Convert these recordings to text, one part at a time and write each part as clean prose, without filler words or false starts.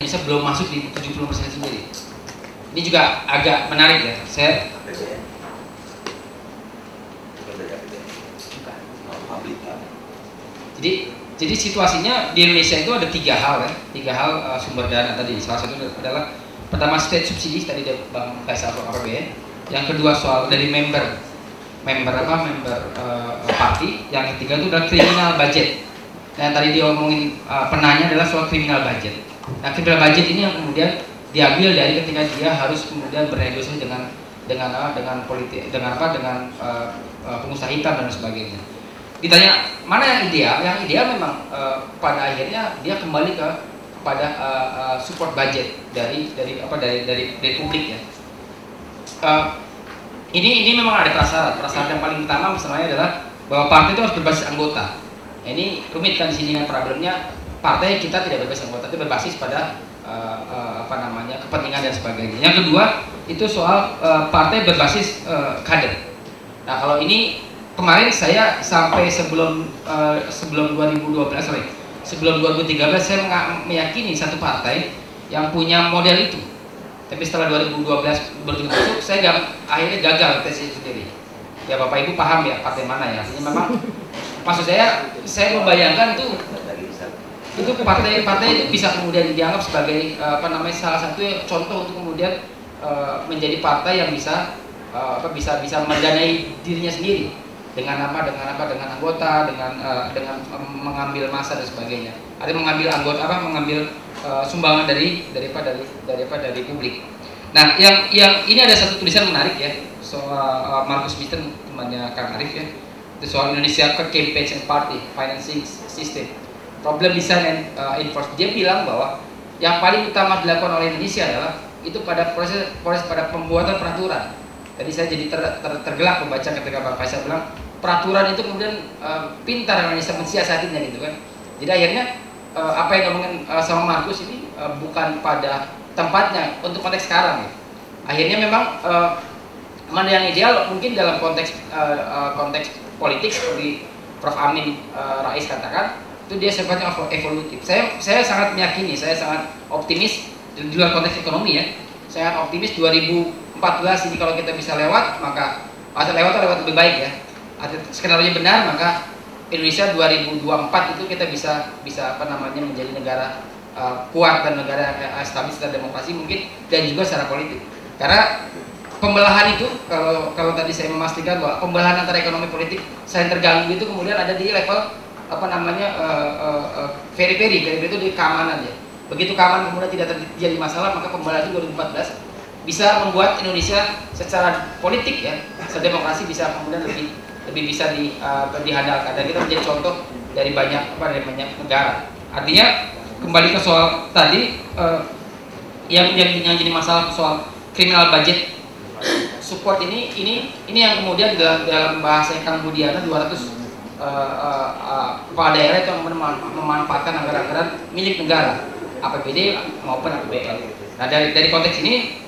Indonesia belum masuk di 70% sendiri. Ini juga agak menarik ya. Jadi situasinya di Indonesia itu ada tiga hal sumber dana tadi. Salah satu adalah pertama state subsidi tadi Bang Faisal atau APBN. Yang kedua soal dari member party. Yang ketiga itu adalah criminal budget. Nah, yang tadi dia omongin penanya adalah soal criminal budget. Nah, criminal budget ini yang kemudian diambil dari ketika dia harus kemudian bernegosiasi dengan politik, dengan pengusaha hitam dan sebagainya. Ditanya mana yang ideal? Yang ideal memang pada akhirnya dia kembali kepada support budget dari publik ya. Ini memang ada prasyarat yang paling utama misalnya adalah bahwa partai itu harus berbasis anggota. Ini rumit kan di sini kan problemnya, partai kita tidak berbasis anggota, itu berbasis pada kepentingan dan sebagainya. Yang kedua itu soal partai berbasis kader. Nah, kalau ini kemarin saya sampai sebelum 2013 saya meyakini satu partai yang punya model itu. Tapi setelah 2012 masuk, saya akhirnya gagal tes itu sendiri. Ya Bapak Ibu paham ya partai mana ya? Artinya memang maksud saya membayangkan itu partai itu bisa kemudian dianggap sebagai salah satu contoh untuk kemudian menjadi partai yang bisa mendanai dirinya sendiri dengan anggota, dengan mengambil massa dan sebagainya. Ada mengambil mengambil sumbangan dari publik. Nah, yang ini ada satu tulisan menarik ya soal Marcus Mitten, temannya Kang Arif ya. Itu soal Indonesia Campaign and Party Financing System. Problem design and enforce. Dia bilang bahwa yang paling utama dilakukan oleh Indonesia adalah itu pada proses pada pembuatan peraturan. Tadi saya jadi tergelak membaca ketika Bang Faisal bilang peraturan itu kemudian pintar Indonesia mensiasatinya gitu kan. Jadi akhirnya apa yang ngomongin sama Markus ini bukan pada tempatnya untuk konteks sekarang ya. Akhirnya memang mana yang ideal mungkin dalam konteks politik seperti Prof. Amin Rais katakan itu dia sifatnya evolutif. Saya sangat meyakini, saya sangat optimis di luar konteks ekonomi ya. Saya sangat optimis 2014 ini kalau kita bisa lewat maka asal lewat lebih baik ya. Skenario benar maka Indonesia 2024 itu kita bisa menjadi negara kuat dan negara stabil secara demokrasi mungkin dan juga secara politik. Karena pembelahan itu kalau tadi saya memastikan bahwa pembelahan antara ekonomi politik saya terganggu itu kemudian ada di level periperi itu di keamanan ya. Begitu keamanan kemudian tidak terjadi masalah maka pembelahan itu 2014 bisa membuat Indonesia secara politik ya, secara demokrasi bisa kemudian lebih bisa dihandalkan dan kita menjadi contoh dari banyak negara. Artinya kembali ke soal tadi yang jadi masalah soal criminal budget support ini yang kemudian dalam bahasa Kang Budiana 200 kepala daerah itu memanfaatkan anggaran milik negara APBD maupun APBN. Nah dari konteks ini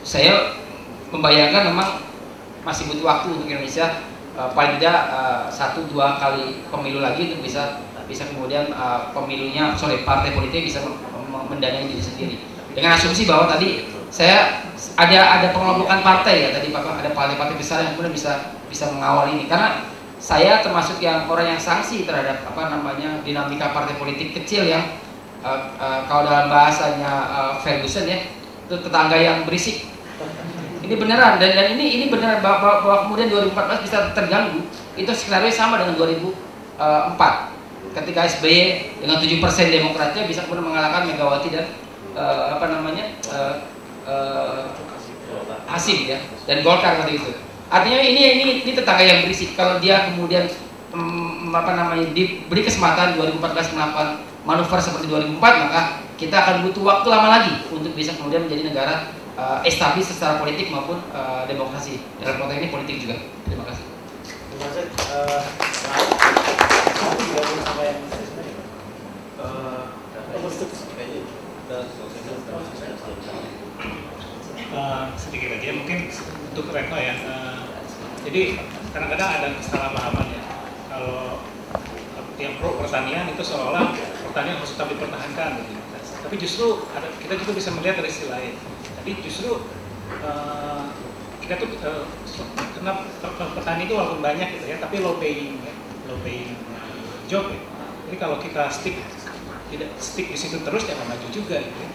saya membayangkan memang masih butuh waktu untuk Indonesia paling tidak 1-2 kali pemilu lagi untuk bisa kemudian partai politik bisa mendanai diri sendiri dengan asumsi bahwa tadi saya ada pengelompokan partai ya tadi Bapak, ada partai-partai besar yang kemudian bisa mengawal ini karena saya termasuk orang yang sanksi terhadap dinamika partai politik kecil yang kalau dalam bahasanya Ferguson ya itu tetangga yang berisik. Ini beneran dan ini beneran bahwa kemudian 2014 bisa terganggu. Itu skenario sama dengan 2004 ketika SBY dengan 7% demokratnya bisa kemudian mengalahkan Megawati dan Hasim ya dan Golkar waktu itu. Artinya ini tetangga yang berisik. Kalau dia kemudian diberi kesempatan 2014 melakukan manuver seperti 2004 maka kita akan butuh waktu lama lagi untuk bisa kemudian menjadi negara establis secara politik maupun demokrasi. Dalam konteks ini politik juga. Terima kasih. Terima kasih. Sedikit lagi ya, mungkin untuk Retno ya. Jadi kadang-kadang ada kesalahpahaman ya. Kalau yang pro pertanian itu seolah-olah pertanian harus tetap dipertahankan gitu. Tapi justru kita juga bisa melihat dari sisi lain. Jadi justru kita tuh karena petani itu walaupun banyak gitu ya, tapi low paying job ya. Jadi kalau kita tidak stick di situ terus jangan maju juga gitu ya.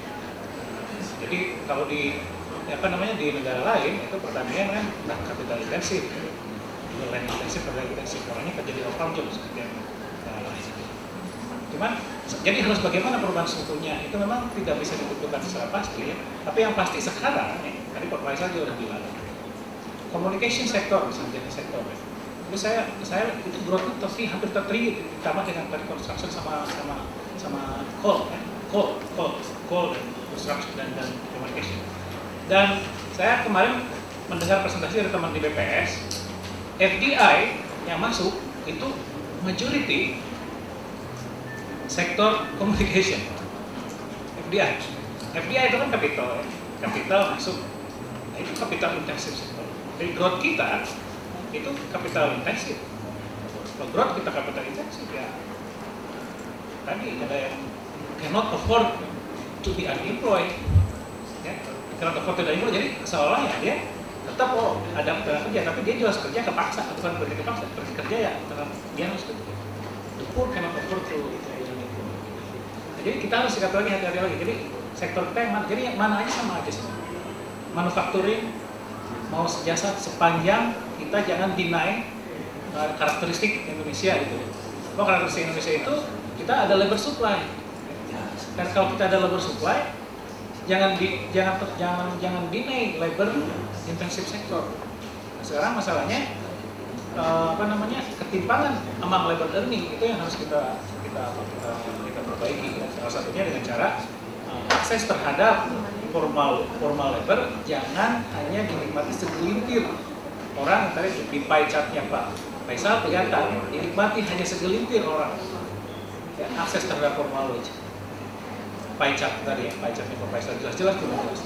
Jadi kalau di di negara lain itu pertanian kan capital intensif, land intensif, capital intensif, orangnya kerja di farm job seperti yang cuman jadi harus bagaimana perubahan strukturnya itu memang tidak bisa ditentukan secara pasti ya. Tapi yang pasti sekarang tadi Pak Faisal juga udah bilang communication sector misalnya jadi sektor ya. Jadi saya itu growth itu pasti hampir tertinggi ditambah dengan tadi construction sama coal dan construction dan communication. Dan saya kemarin mendengar presentasi dari teman di BPS, FDI yang masuk itu majority sektor communication. FDI itu kan kapital masuk, nah itu capital intensif sektor. Jadi growth kita itu capital intensif. Kalau growth kita capital intensif ya, tadi ada yang cannot afford to be unemployed, ya, cannot afford to be unemployed. Jadi seolah ya dia tetap ada kerja, tapi dia juga harus kerja kepaksa, bukan kepaksa, kerja ya, karena dia harus kerja. The poor cannot afford to. Jadi kita harus hati-hati lagi. Jadi sektor kita yang mana? Jadi yang mana aja sama aja sih. Manufacturing mau jasa sepanjang kita jangan deny karakteristik Indonesia gitu. Kalau karakteristik Indonesia itu kita ada labor supply. Dan kalau kita ada labor supply, jangan deny labor intensive sektor. Nah, sekarang masalahnya ketimpangan among labor earning itu yang harus kita perbaiki. Salah satunya dengan cara akses terhadap formal labor jangan hanya dinikmati segelintir orang. Tadi di pie chartnya Pak Faisal kelihatan dinikmati hanya segelintir orang ya, akses terhadap formal wage. Pie chart tadi ya, pie chartnya Pak Faisal jelas-jelas jelas.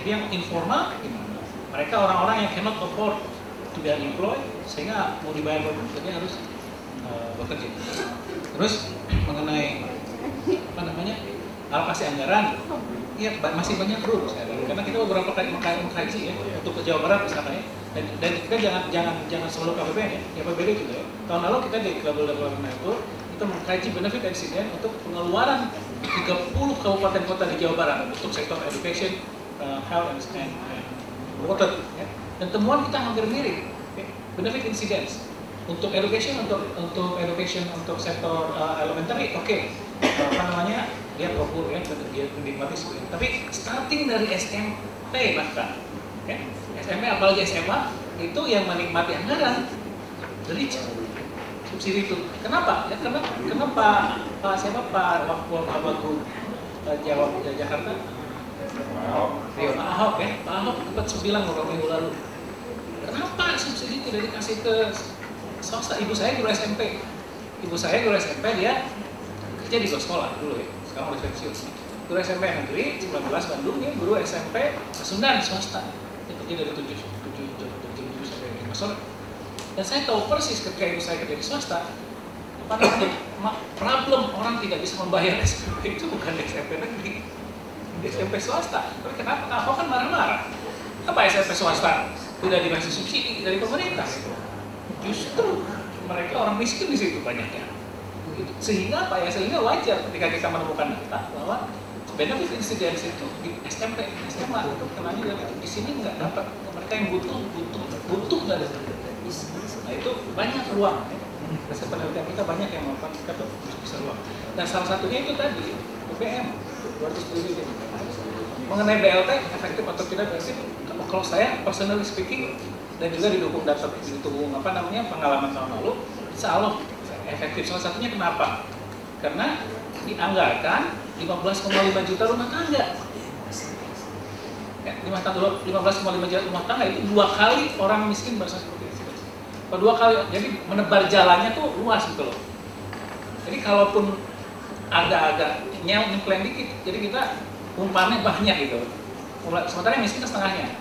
Jadi yang informal gimana? Mereka orang-orang yang cannot afford to be unemployed sehingga mau dibayar berapa harus bekerja. Terus mengenai alokasi anggaran, ya masih banyak rules ya. Karena kita beberapa kali mengkaji ya untuk ke Jawa Barat misalnya, dan kita jangan selalu KPBN ya PBD juga ya. Tahun lalu kita di Global Development Network itu mengkaji benefit insiden untuk pengeluaran 30 kabupaten kota di Jawa Barat untuk sektor education, health and water ya. Dan temuan kita hampir mirip ya. Benefit incidence untuk education untuk sektor elementary dia prokur ya, dia menikmati sebenarnya. Tapi starting dari SMP bahkan ya, SMP apalagi SMA itu yang menikmati anggaran dari subsidi itu. Kenapa? Ya karena Pak Wagub Jakarta Pak Ahok sempat bilang beberapa minggu lalu, kenapa subsidi tidak dikasih ke swasta? Ibu saya guru SMP, dia kerja di sekolah dulu ya, sekarang udah pensiun. Guru SMP negeri 19 Bandung ya, guru SMP Pasundan swasta, dia kerja dari 7 sampai 5 sore. Dan saya tahu persis ketika ibu saya kerja di swasta, problem orang tidak bisa membayar SMP itu bukan di SMP negeri, di SMP swasta. Tapi kenapa? Ahok kan marah-marah. Apa SMP swasta tidak dikasih subsidi dari pemerintah? Justru mereka orang miskin di situ banyaknya. Sehingga apa ya? Sehingga wajar ketika kita menemukan data bahwa benefit incidence itu di SMP, SMA itu kenanya di sini nggak dapat. Mereka yang butuh dari. Nah itu banyak ruang. Hasil penelitian kita banyak yang melakukan kita bisa ruang. Dan salah satunya itu tadi BBM 200 triliun. Mengenai BLT efektif atau tidak efektif, kalau saya personally speaking dan juga didukung pengalaman tahun lalu, insya Allah efektif. Salah satunya kenapa? Karena dianggarkan 15,5 juta rumah tangga. Ya, 15,5 juta rumah tangga itu 2 kali orang miskin bahasa seperti itu. Kalau 2 kali, jadi menebar jalannya tuh luas gitu loh. Jadi kalaupun agak-agak nyempleng dikit, jadi kita umpannya banyak gitu. Sementara yang miskin setengahnya.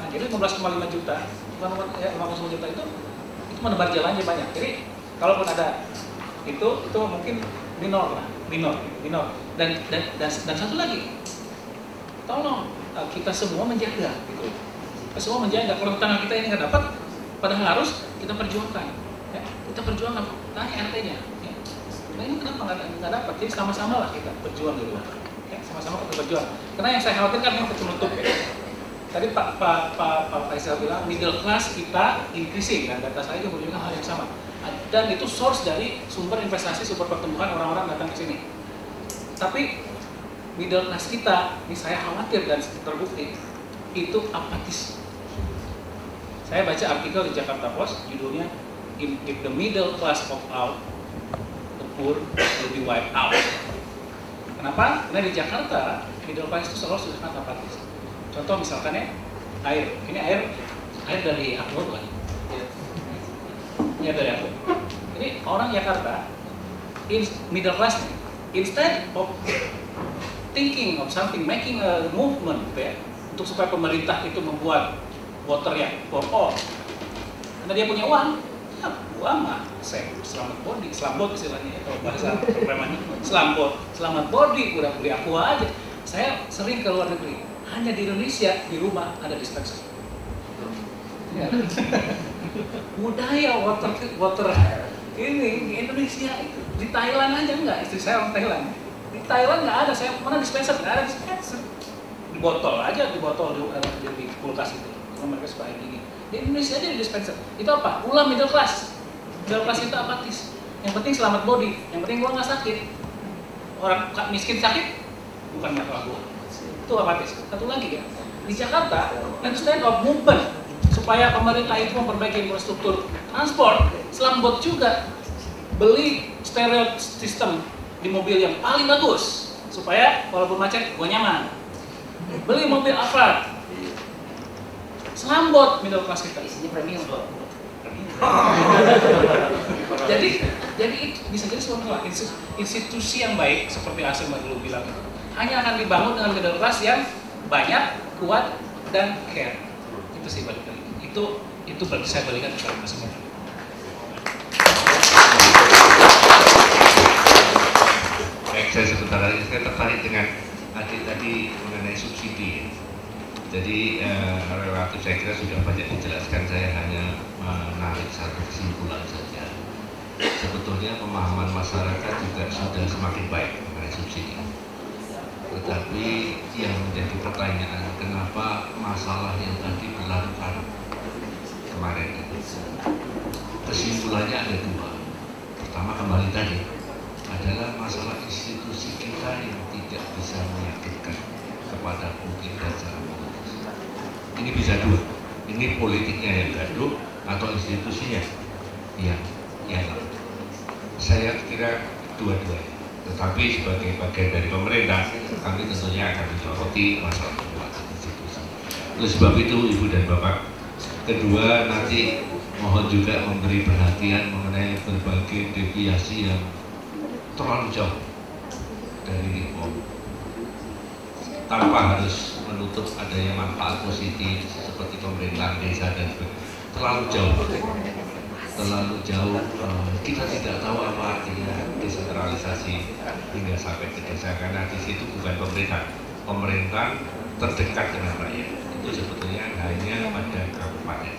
Jadi 15,5 juta, 15 juta itu menebar jalannya banyak. Jadi kalaupun ada itu mungkin minor. Dan satu lagi, tolong kita semua menjaga, gitu. Kita semua menjaga. Kalau tangan kita ini nggak dapat, padahal harus kita perjuangkan. Ya, kita perjuangkan, tanya RT-nya. Ya. Nah ini kenapa nggak dapat? Jadi sama-sama lah kita berjuang di luar. Ya, sama-sama kita berjuang. Karena yang saya khawatirkan yang penutup ya. Tadi Pak Faisal bilang middle class kita increasing, dan data saya juga menunjukkan hal yang sama. Dan itu source dari sumber investasi, sumber pertumbuhan orang-orang datang ke sini. Tapi middle class kita, ini saya khawatir dan terbukti itu apatis. Saya baca artikel di Jakarta Post, judulnya If the middle class opt out, the poor will be wiped out. Kenapa? Karena di Jakarta middle class itu selalu sangat apatis. Contoh misalkan ya, air. Ini air dari Aqua bukan? Ini dari Aqua. Ini orang Jakarta, middle class, instead of thinking of something, making a movement, gitu ya, untuk supaya pemerintah itu membuat water yang for all. Karena dia punya uang, ya uang mah, selamat body, selambot istilahnya, kalau bahasa premannya, selamat body, udah beli Aqua aja. Saya sering ke luar negeri, hanya di Indonesia di rumah ada dispenser. Ya. Budaya water ini di Indonesia itu, di Thailand aja enggak, istri saya orang Thailand. Di Thailand nggak ada, saya mana dispenser, nggak ada dispenser. Di botol aja, di kulkas itu. Kalau mereka suka air dingin. Di Indonesia aja di dispenser. Itu apa? Ulah middle class. Middle class itu apatis. Yang penting selamat body, yang penting gua nggak sakit. Orang miskin sakit bukan masalah gua. Itu apatis. Satu lagi ya, di Jakarta, instead of movement supaya pemerintah itu memperbaiki infrastruktur transport, selambot juga beli stereo system di mobil yang paling bagus supaya walaupun macet gua nyaman. Beli mobil Alphard, selambot middle class kita, isinya premium. jadi itu bisa jadi suatu institusi yang baik seperti Asim dulu bilang itu hanya akan dibangun dengan middle class yang banyak, kuat, dan care. Itu sih balik lagi. Itu berarti saya balikan kepada Mas Asim. Baik, saya sebentar lagi saya tertarik dengan tadi mengenai subsidi. Jadi relatif saya kira sudah banyak dijelaskan, saya hanya menarik satu kesimpulan saja. Sebetulnya pemahaman masyarakat juga sudah semakin baik mengenai subsidi. Tetapi yang menjadi pertanyaan, kenapa masalah yang tadi berlarut-larut kemarin itu? Kesimpulannya ada dua. Pertama kembali tadi adalah masalah institusi kita yang tidak bisa meyakinkan kepada publik dan secara politis. Ini bisa dua. Ini politiknya yang gaduh atau institusinya yang saya kira dua-duanya. Tetapi sebagai bagian dari pemerintah, kami tentunya akan menyoroti masalah penguatan institusi. Oleh sebab itu, Ibu dan Bapak, kedua nanti mohon juga memberi perhatian mengenai berbagai deviasi yang terlalu jauh dari reform, tanpa harus menutup adanya manfaat positif seperti pemerintahan desa dan terlalu jauh. Kita tidak tahu apa artinya desentralisasi hingga sampai ke desa, karena di situ bukan pemerintah terdekat dengan rakyat. Itu sebetulnya hanya pada kabupaten,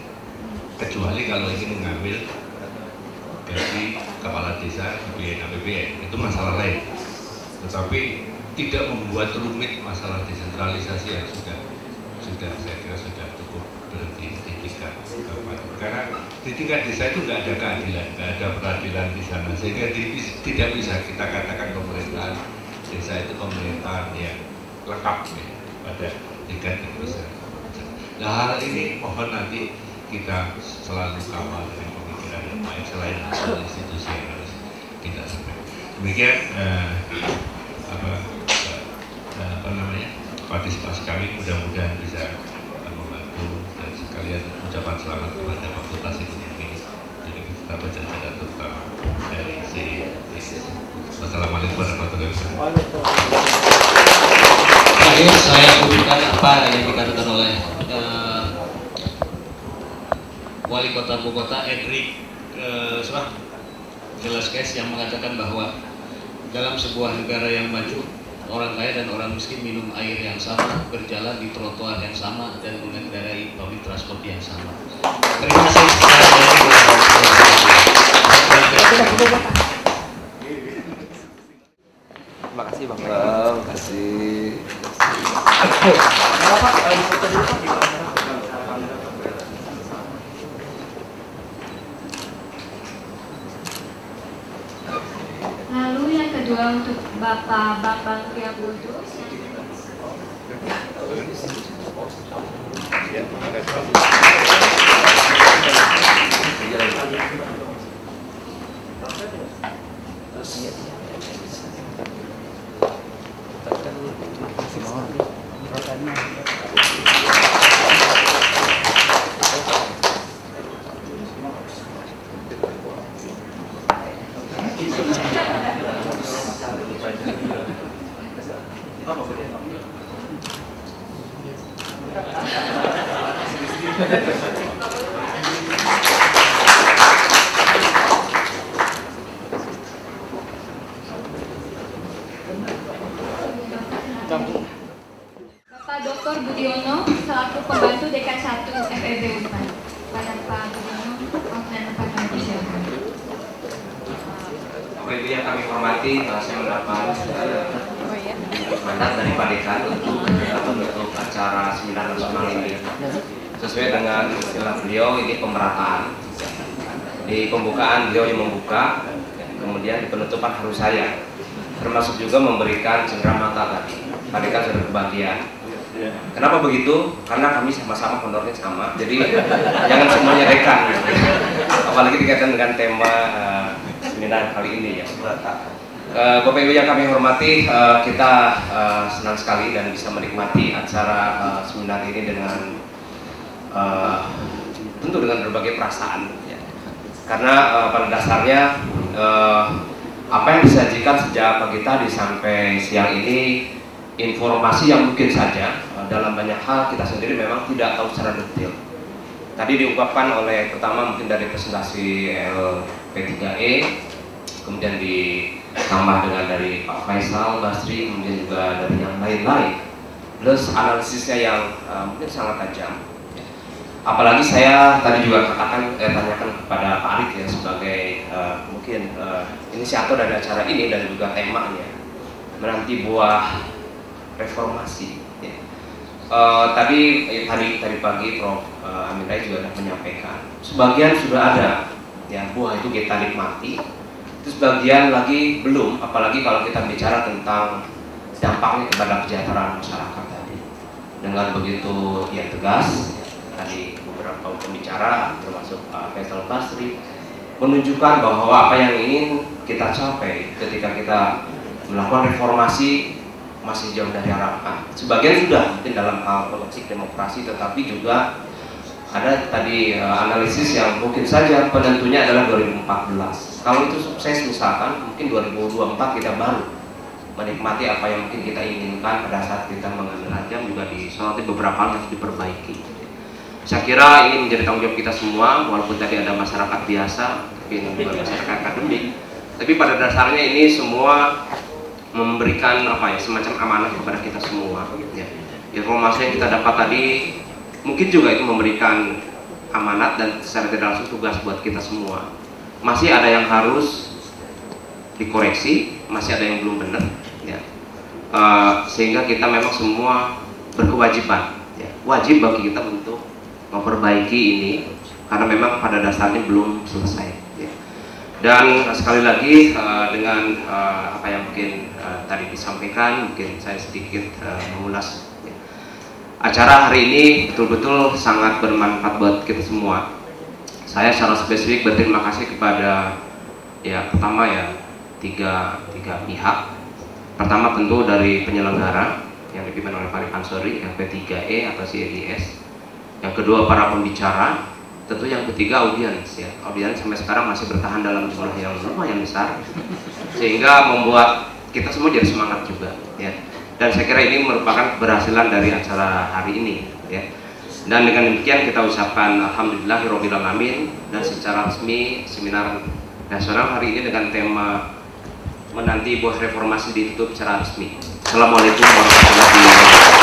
kecuali kalau ingin mengambil gaji kepala desa di APBN, itu masalah lain. Tetapi tidak membuat rumit masalah desentralisasi yang sudah saya kira sudah cukup berhenti di tingkat kabupaten. Karena di tingkat desa itu nggak ada keadilan, nggak ada peradilan di sana, sehingga tidak bisa kita katakan pemerintahan desa itu pemerintahan yang lengkap ya, pada tingkat yang besar. Nah, hal ini mohon nanti kita selalu kawal dengan pemikiran yang baik selain institusi yang harus kita sampaikan. Demikian partisipasi kami, mudah-mudahan bisa membantu, dan sekalian ucapan selamat kepada Fakultas Ekonomi Universitas Pajajaran terutama dari CIS. Wassalamualaikum warahmatullahi wabarakatuh. Terakhir saya kutipkan apa yang dikatakan oleh Wali Kota Bogota Edric Velasquez yang mengatakan bahwa dalam sebuah negara yang maju, orang kaya dan orang miskin minum air yang sama, berjalan di trotoar yang sama, dan mengendarai public transport yang sama. Terima kasih. Terima kasih Bang. Terima kasih. Lalu yang kedua untuk Bapak Bambang Triabudus. Bapak Dr. Budiono selaku pembantu Dekan 1 FEB Unpad. Pada Pak Budiono, dan Pak silakan. Bapak Ibu yang kami hormati, saya mendapat mandat dari Pak Dekan untuk acara seminar nasional ini. Sesuai dengan istilah beliau, ini pemerataan. Di pembukaan beliau yang membuka, kemudian di penutupan harus saya, termasuk juga memberikan cenderamata tadi. Pak Dekan sudah kebagian. Kenapa begitu? Karena kami sama-sama honornya sama, jadi jangan semuanya dekan. Apalagi dikaitkan dengan tema seminar kali ini ya. Bapak Ibu yang kami hormati, kita senang sekali dan bisa menikmati acara seminar ini dengan tentu dengan berbagai perasaan ya. Karena pada dasarnya apa yang disajikan sejak pagi tadi sampai siang ini informasi yang mungkin saja dalam banyak hal kita sendiri memang tidak tahu secara detail. Tadi diungkapkan oleh pertama mungkin dari presentasi LP3E, kemudian ditambah dengan dari Pak Faisal Basri, kemudian juga dari yang lain-lain, plus analisisnya yang mungkin sangat tajam. Apalagi saya tadi juga katakan tanyakan kepada Pak Arif ya sebagai mungkin inisiator dari acara ini dan juga temanya menanti buah reformasi. Ya. Tadi pagi Prof. Amin Rais juga sudah menyampaikan sebagian sudah ada ya buah itu kita nikmati, itu sebagian lagi belum, apalagi kalau kita bicara tentang dampaknya kepada kesejahteraan masyarakat tadi. Dengan begitu ya tegas tadi beberapa pembicara termasuk Pak Faisal Basri menunjukkan bahwa apa yang ingin kita capai ketika kita melakukan reformasi masih jauh dari harapan. Sebagian sudah mungkin dalam hal politik demokrasi, tetapi juga ada tadi analisis yang mungkin saja penentunya adalah 2014. Kalau itu sukses misalkan mungkin 2024 kita baru menikmati apa yang mungkin kita inginkan pada saat kita mengambil ajang, juga disoroti beberapa hal yang harus diperbaiki. Saya kira ini menjadi tanggung jawab kita semua, walaupun tadi ada masyarakat biasa, mungkin bukan masyarakat akademik, tapi pada dasarnya ini semua memberikan apa ya, semacam amanah kepada kita semua ya. Informasi yang kita dapat tadi mungkin juga itu memberikan amanat dan secara tidak langsung tugas buat kita semua. Masih ada yang harus dikoreksi, masih ada yang belum benar ya. Sehingga kita memang semua berkewajiban ya. Wajib bagi kita untuk memperbaiki ini karena memang pada dasarnya belum selesai ya. Dan sekali lagi dengan apa yang mungkin tadi disampaikan, mungkin saya sedikit mengulas ya. Acara hari ini betul-betul sangat bermanfaat buat kita semua. Saya secara spesifik berterima kasih kepada ya pertama ya tiga pihak. Pertama tentu dari penyelenggara yang dipimpin oleh Pak Ansori, LP3E atau CEDS. Yang kedua para pembicara, tentu yang ketiga audiens ya. Audiens sampai sekarang masih bertahan dalam jumlah yang lumayan besar, sehingga membuat kita semua jadi semangat juga ya. Dan saya kira ini merupakan keberhasilan dari acara hari ini ya. Dan dengan demikian kita ucapkan alhamdulillahirabbil alamin, dan secara resmi seminar nasional hari ini dengan tema menanti buah reformasi ditutup secara resmi. Assalamualaikum warahmatullahi wabarakatuh.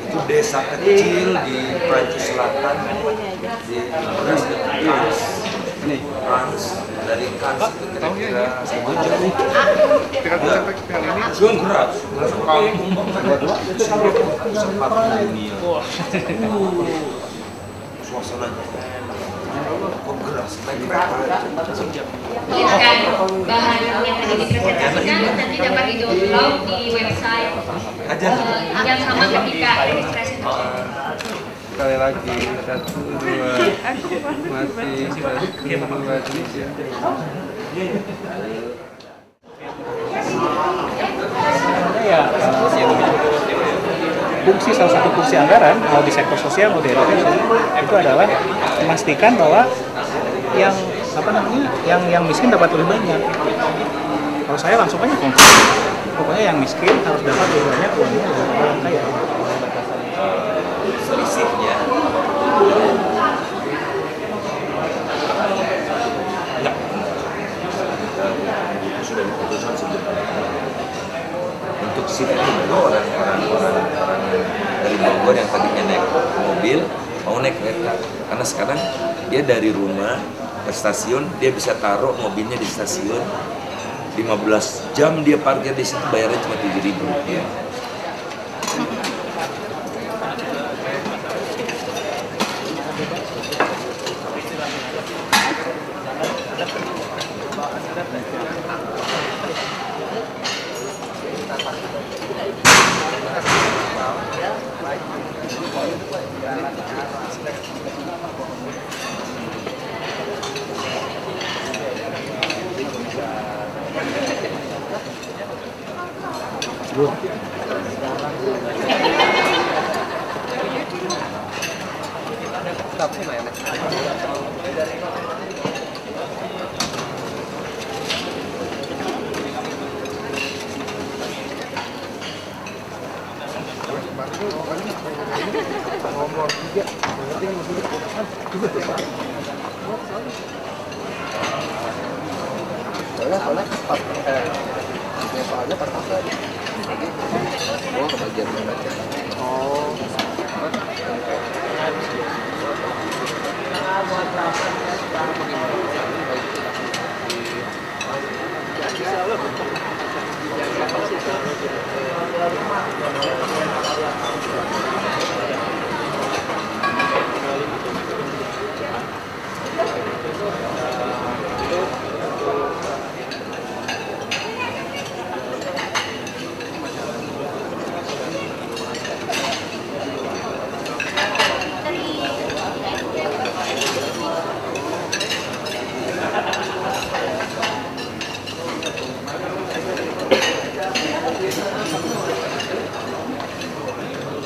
Itu desa kecil di Prancis Selatan, di Frans, dari Kans itu kira-kira jauh. Gerak, sempat dunia. Suasananya kok gerak sebagai Lihatkan bahan yang tadi dipresentasikan nanti dapat di-download di website yang sama ketika registrasi. Sekali lagi, 1, 2, masih 1, 2, 3. Ya, fungsi salah satu fungsi anggaran mau di sektor sosial mau di edukasi itu adalah memastikan bahwa yang miskin dapat lebih banyak. Kalau saya langsung aja konkret, pokoknya yang miskin harus dapat lebih banyak uangnya daripada orang kaya. selisihnya enggak, itu sudah diputuskan sebelumnya. Untuk shift itu orang-orang dari Bogor yang tadinya naik mobil mau naik kereta, karena sekarang dia dari rumah ke stasiun dia bisa taruh mobilnya di stasiun, 15 jam dia parkir di situ, bayarnya cuma 7.000 rupiah. Soalnya pas oh kebagian membaca. Oh.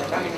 Kami